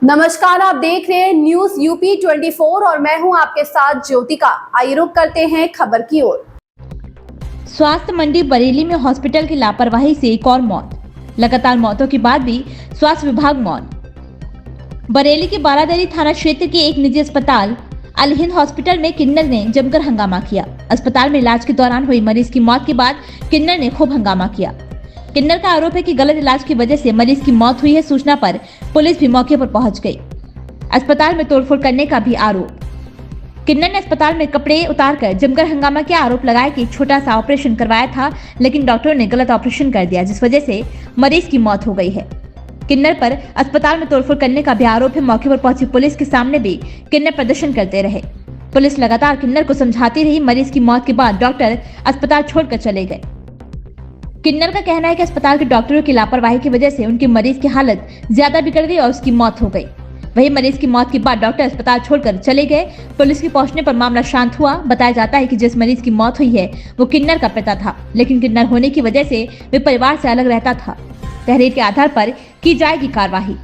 नमस्कार, आप देख रहे हैं न्यूज यूपी 24 और मैं हूं आपके साथ ज्योतिका। आइए रुक करते हैं खबर की ओर। स्वास्थ्य मंडी बरेली में हॉस्पिटल की लापरवाही से एक और मौत। लगातार मौतों के बाद भी स्वास्थ्य विभाग मौन। बरेली के बारादरी थाना क्षेत्र के एक निजी अस्पताल अल हिंद हॉस्पिटल में किन्नर ने जमकर हंगामा किया। अस्पताल में इलाज के दौरान हुई मरीज की मौत के बाद किन्नर ने खूब हंगामा किया। किन्नर का आरोप है कि गलत इलाज की वजह से मरीज की मौत हुई है। सूचना पर पुलिस भी मौके पर पहुंच गई। अस्पताल में तोड़फोड़ करने का भी आरोप। किन्नर ने अस्पताल में कपड़े उतारकर जमकर हंगामा किया। आरोप लगाया कि छोटा सा ऑपरेशन करवाया था, लेकिन डॉक्टरों ने गलत ऑपरेशन कर दिया, जिस वजह से मरीज की मौत हो गई है। किन्नर पर अस्पताल में तोड़फोड़ करने का भी आरोप है। मौके पर पहुंची पुलिस के सामने भी किन्नर प्रदर्शन करते रहे। पुलिस लगातार किन्नर को समझाती रही। मरीज की मौत के बाद डॉक्टर अस्पताल छोड़कर चले गए। किन्नर का कहना है कि अस्पताल के डॉक्टरों की लापरवाही की वजह से उनके मरीज की हालत ज्यादा बिगड़ गई और उसकी मौत हो गई। वही मरीज की मौत के बाद डॉक्टर अस्पताल छोड़कर चले गए। पुलिस के पहुंचने पर मामला शांत हुआ। बताया जाता है कि जिस मरीज की मौत हुई है वो किन्नर का पिता था, लेकिन किन्नर होने की वजह से वे परिवार से अलग रहता था। तहरीर के आधार पर की जाएगी कार्रवाई।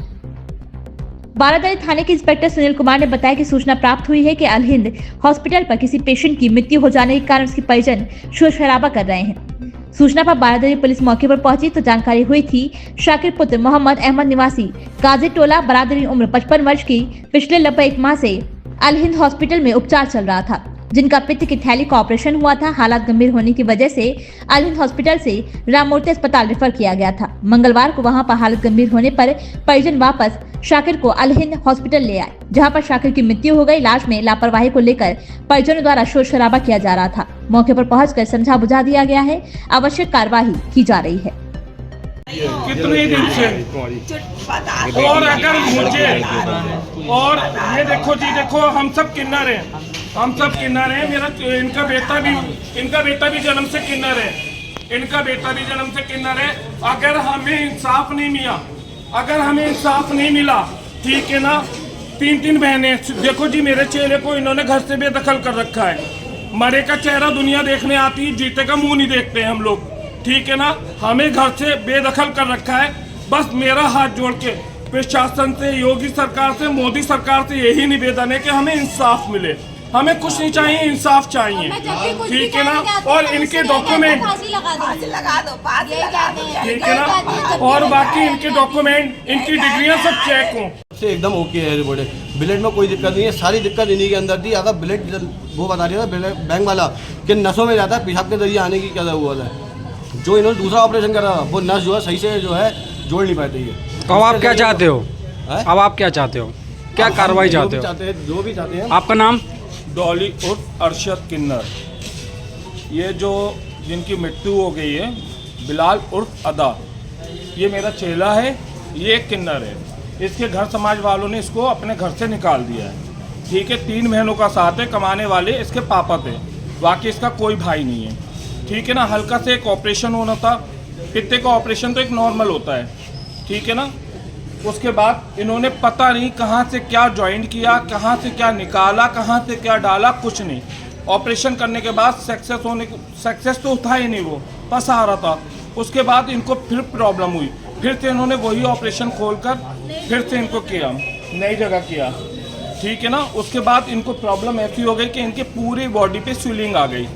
बारादरी थाने के इंस्पेक्टर सुनील कुमार ने बताया कि सूचना प्राप्त हुई है कि अल हिंद हॉस्पिटल पर किसी पेशेंट की मृत्यु हो जाने के कारण उसके परिजन शोर शराबा कर रहे हैं। सूचना पर बारादरी पुलिस मौके पर पहुंची तो जानकारी हुई थी शाकिर पुत्र मोहम्मद अहमद निवासी गाजी टोला बरादरी, उम्र 55 वर्ष की, पिछले लगभग एक माह से अल हिंद हॉस्पिटल में उपचार चल रहा था, जिनका पित्त की थैली का ऑपरेशन हुआ था। हालात गंभीर होने की वजह से अल हिंद हॉस्पिटल से राममूर्ति अस्पताल रेफर किया गया था। मंगलवार को वहां पर हालत गंभीर होने पर परिजन वापस शाकिर को अल हिंद हॉस्पिटल ले आए, जहां पर शाकिर की मृत्यु हो गई। इलाज में लापरवाही को लेकर परिजनों द्वारा शोर शराबा किया जा रहा था। मौके पर पहुंचकर समझा बुझा दिया गया है। आवश्यक कार्यवाही की जा रही है। कितने दिन से और अगर मुझे और ये देखो जी, देखो हम सब किन्नर हैं, हम सब किन्नर हैं। मेरा इनका बेटा भी जन्म से किन्नर है, इनका बेटा भी जन्म से किन्नर है। अगर हमें इंसाफ नहीं मिला, अगर हमें इंसाफ नहीं मिला, ठीक है ना। तीन बहनें, देखो जी, मेरे चेहरे को इन्होंने घर से बेदखल कर रखा है। मरे का चेहरा दुनिया देखने आती है, जीते का मुंह नहीं देखते हैं हम लोग, ठीक है ना। हमें घर से बेदखल कर रखा है। बस मेरा हाथ जोड़ के प्रशासन से, योगी सरकार से, मोदी सरकार से यही निवेदन है कि हमें इंसाफ मिले। हमें कुछ नहीं चाहिए, इंसाफ चाहिए, ठीक है ना। और इनके डॉक्यूमेंट, ठीक है ना, और बाकी इनके डॉक्यूमेंट, इनकी डिग्रियां सब चेक हों। से एकदम ओके है रिपोर्ट। ब्लड में कोई दिक्कत नहीं है, सारी दिक्कत इन्हीं के अंदर थी। अगर ब्लड वो बता दिया था बैंक वाला कि नसों में जाता है, पेशाब के जरिए आने की क्या हुआ था। जो इन्होंने दूसरा ऑपरेशन करा वो नस जो है सही से जो है जोड़ नहीं पाती है। तो अब आप क्या चाहते हो? अब आप क्या चाहते हो? क्या कार्रवाई चाहते हो? जो भी चाहते हैं। आपका नाम? डॉली उर्फ अरशद किन्नर। ये जो जिनकी मृत्यु हो गई है, बिलाल उर्फ अदा, ये मेरा चेला है, ये एक किन्नर है। इसके घर समाज वालों ने इसको अपने घर से निकाल दिया है, ठीक है। 3 बहनों का साथ है, कमाने वाले इसके पापा थे, बाकी इसका कोई भाई नहीं है, ठीक है ना। हल्का से एक ऑपरेशन होना था, पित्ते का ऑपरेशन तो एक नॉर्मल होता है, ठीक है ना। उसके बाद इन्होंने पता नहीं कहाँ से क्या ज्वाइंट किया, कहाँ से क्या निकाला, कहाँ से क्या डाला, कुछ नहीं। ऑपरेशन करने के बाद सक्सेस तो था ही नहीं, वो फंस आ रहा था। उसके बाद इनको फिर प्रॉब्लम हुई, फिर से इन्होंने वही ऑपरेशन खोलकर फिर से इनको किया, नई जगह किया, ठीक है ना। उसके बाद इनको प्रॉब्लम ऐसी हो गई कि इनके पूरी बॉडी पे स्वेलिंग आ गई।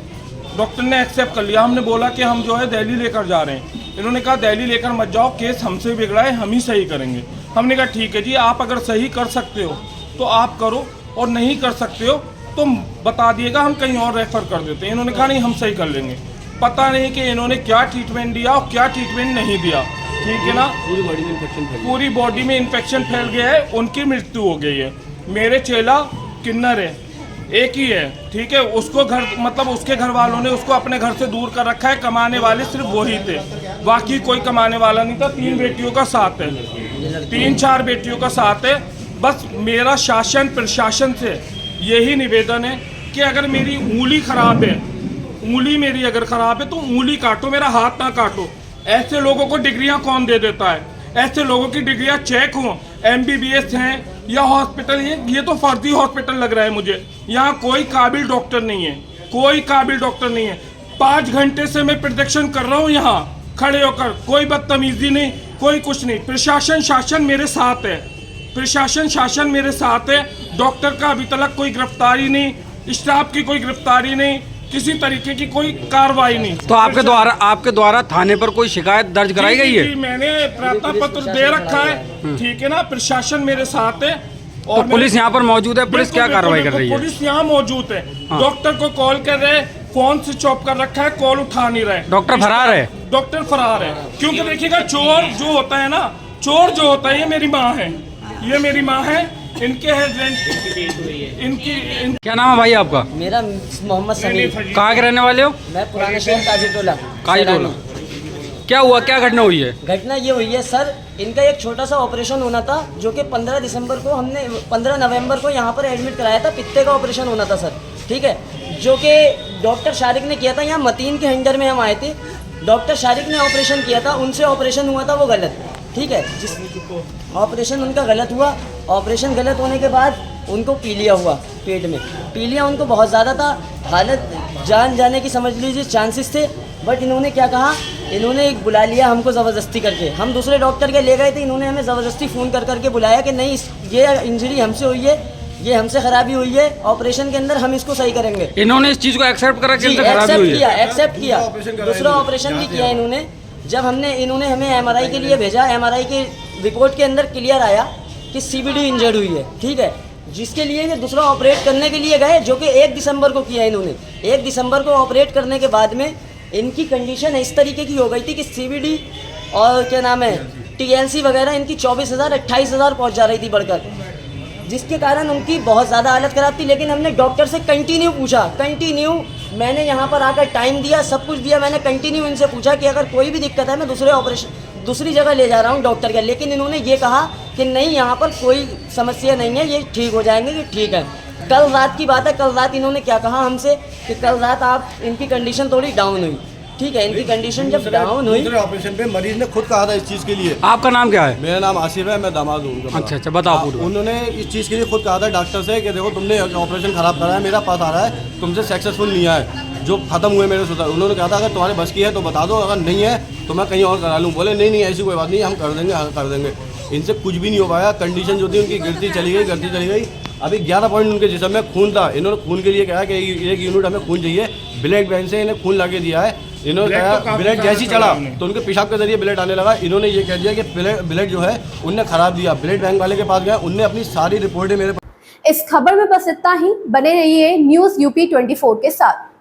डॉक्टर ने एक्सेप्ट कर लिया। हमने बोला कि हम जो है दिल्ली लेकर जा रहे हैं। इन्होंने कहा दिल्ली लेकर मत जाओ, केस हमसे बिगड़ा है, हम ही सही करेंगे। हमने कहा ठीक है जी, आप अगर सही कर सकते हो तो आप करो, और नहीं कर सकते हो तो बता दिएगा, हम कहीं और रेफर कर देते हैं। इन्होंने कहा नहीं, हम सही कर लेंगे। पता नहीं कि इन्होंने क्या ट्रीटमेंट दिया और क्या ट्रीटमेंट नहीं दिया, ठीक है ना। पूरी बॉडी में इन्फेक्शन फैल गया है, उनकी मृत्यु हो गई है। मेरे चेला किन्नर है, एक ही है, ठीक है। उसको घर, मतलब उसके घर वालों ने उसको अपने घर से दूर कर रखा है। कमाने वाले सिर्फ वही थे, बाकी कोई कमाने वाला नहीं था। 3 बेटियों का साथ है, 3-4 बेटियों का साथ है। बस मेरा शासन प्रशासन से यही निवेदन है कि अगर मेरी उंगली खराब है, उंगली मेरी अगर खराब है तो उंगली काटो, मेरा हाथ ना काटो। ऐसे लोगों को डिग्रियां कौन दे देता है? ऐसे लोगों की डिग्रियां चेक हों, MBBS हैं या हॉस्पिटल है। ये तो फर्जी हॉस्पिटल लग रहा है मुझे। यहाँ कोई काबिल डॉक्टर नहीं है, कोई काबिल डॉक्टर नहीं है। 5 घंटे से मैं प्रोटेक्शन कर रहा हूँ यहाँ खड़े होकर, कोई बदतमीजी नहीं, कोई कुछ नहीं। प्रशासन शासन मेरे साथ है, प्रशासन शासन मेरे साथ है। डॉक्टर का अभी तक कोई गिरफ्तारी नहीं, स्टाफ की कोई गिरफ्तारी नहीं, किसी तरीके की कोई कार्रवाई नहीं। तो आपके द्वारा थाने पर कोई शिकायत दर्ज कराई गई है? जी, मैंने प्रार्थना पत्र दे रखा है, ठीक है ना। प्रशासन मेरे साथ है तो पुलिस यहाँ पर मौजूद है, पुलिस क्या कार्रवाई कर रही है? पुलिस यहाँ मौजूद है। डॉक्टर को कॉल कर रहे, फोन स्विच ऑफ कर रखा है, कॉल उठा नहीं रहे। डॉक्टर फरार है? डॉक्टर फरार है, क्योंकि देखिएगा चोर जो होता है ना, चोर जो होता है, ये मेरी माँ है, ये मेरी माँ है, इनके हस्बैंड इनकी क्या नाम है भाई आपका? मेरा मोहम्मद समीर। कहाँ के रहने वाले हो? मैं पुराने शहर काजीटोला। काजीटोला। क्या हुआ, क्या घटना हुई है? घटना ये हुई है सर, इनका एक छोटा सा ऑपरेशन होना था, जो कि 15 नवंबर को यहाँ पर एडमिट कराया था। पित्ते का ऑपरेशन होना था सर, ठीक है, जो कि डॉक्टर शारिक ने किया था। यहाँ मतीन के अंडर में हम आए थे, डॉक्टर शारिक ने ऑपरेशन किया था, उनसे ऑपरेशन हुआ था वो गलत, ठीक है। जिस ऑपरेशन उनका गलत हुआ, ऑपरेशन गलत होने के बाद उनको पीलिया हुआ, पेट में पीलिया उनको बहुत ज़्यादा था, हालत जान जाने की समझ लीजिए चांसेस थे। बट इन्होंने क्या कहा, इन्होंने एक बुला लिया हमको ज़बरदस्ती करके। हम दूसरे डॉक्टर के ले गए थे, इन्होंने हमें ज़बरदस्ती फ़ोन कर करके बुलाया कि नहीं, ये इंजरी हमसे हुई है, ये हमसे खराबी हुई है, ऑपरेशन के अंदर हम इसको सही करेंगे। इन्होंने इस चीज़ को एक्सेप्ट करा कि इनसे खराबी हुई है? एक्सेप्ट किया, दूसरा ऑपरेशन भी किया इन्होंने। जब इन्होंने हमें MRI के लिए भेजा, MRI की रिपोर्ट के अंदर क्लियर आया कि CBD इंजर्ड हुई है, ठीक है, जिसके लिए ये दूसरा ऑपरेट करने के लिए गए, जो कि 1 दिसंबर को किया इन्होंने। 1 दिसंबर को ऑपरेट करने के बाद में इनकी कंडीशन इस तरीके की हो गई थी कि CBD और क्या नाम है TLC वगैरह इनकी 24,000 28,000 पहुँच जा रही थी बढ़कर, जिसके कारण उनकी बहुत ज़्यादा हालत ख़राब थी। लेकिन हमने डॉक्टर से कंटिन्यू पूछा, मैंने यहाँ पर आकर टाइम दिया, सब कुछ दिया, मैंने कंटिन्यू इनसे पूछा कि अगर कोई भी दिक्कत है मैं दूसरी जगह ले जा रहा हूँ डॉक्टर के। लेकिन इन्होंने ये कहा कि नहीं, यहाँ पर कोई समस्या नहीं है, ये ठीक हो जाएंगे, ये ठीक है। कल रात की बात है, कल रात इन्होंने क्या कहा हमसे कि कल रात इनकी कंडीशन थोड़ी डाउन हुई, ठीक है, इनकी कंडीशन जब डाउन हुई, दूसरे ऑपरेशन पे मरीज ने खुद कहा था इस चीज़ के लिए। आपका नाम क्या है? मेरा नाम आसिफ है, मैं दामाद हूँ। अच्छा, बताओ पूरा। उन्होंने इस चीज़ के लिए खुद कहा था डॉक्टर से कि देखो तुमने ऑपरेशन खराब करा है, मेरा पास आ रहा है, तुमसे सक्सेसफुल नहीं आया, जो खत्म हुए मेरे सुधार। उन्होंने कहा था अगर तुम्हारे बस की है तो बता दो, अगर नहीं है तो मैं कहीं और करा लूँ। बोले नहीं ऐसी कोई बात नहीं, हम कर देंगे, हाँ कर देंगे। इनसे कुछ भी नहीं हो पाया, कंडीशन जो थी उनकी गिरती चली गई। अभी 11 पॉइंट उनके जिस्म में खून था। इन्होंने खून के लिए कहा कि 1 यूनिट हमें खून चाहिए, ब्लड बैंक से इन्हें खून ला के दिया है। इन्होंने कहा ब्लड जैसे ही चढ़ा तो उनके पेशाब के जरिए ब्लड आने लगा। इन्होंने ये कह दिया कि ब्लड जो है उनने ख़राब दिया। ब्लड बैंक वाले के पास गया, उनने अपनी सारी रिपोर्टें मेरे इस खबर में बस इतना ही। बने रहिए न्यूज़ UP 24 के साथ।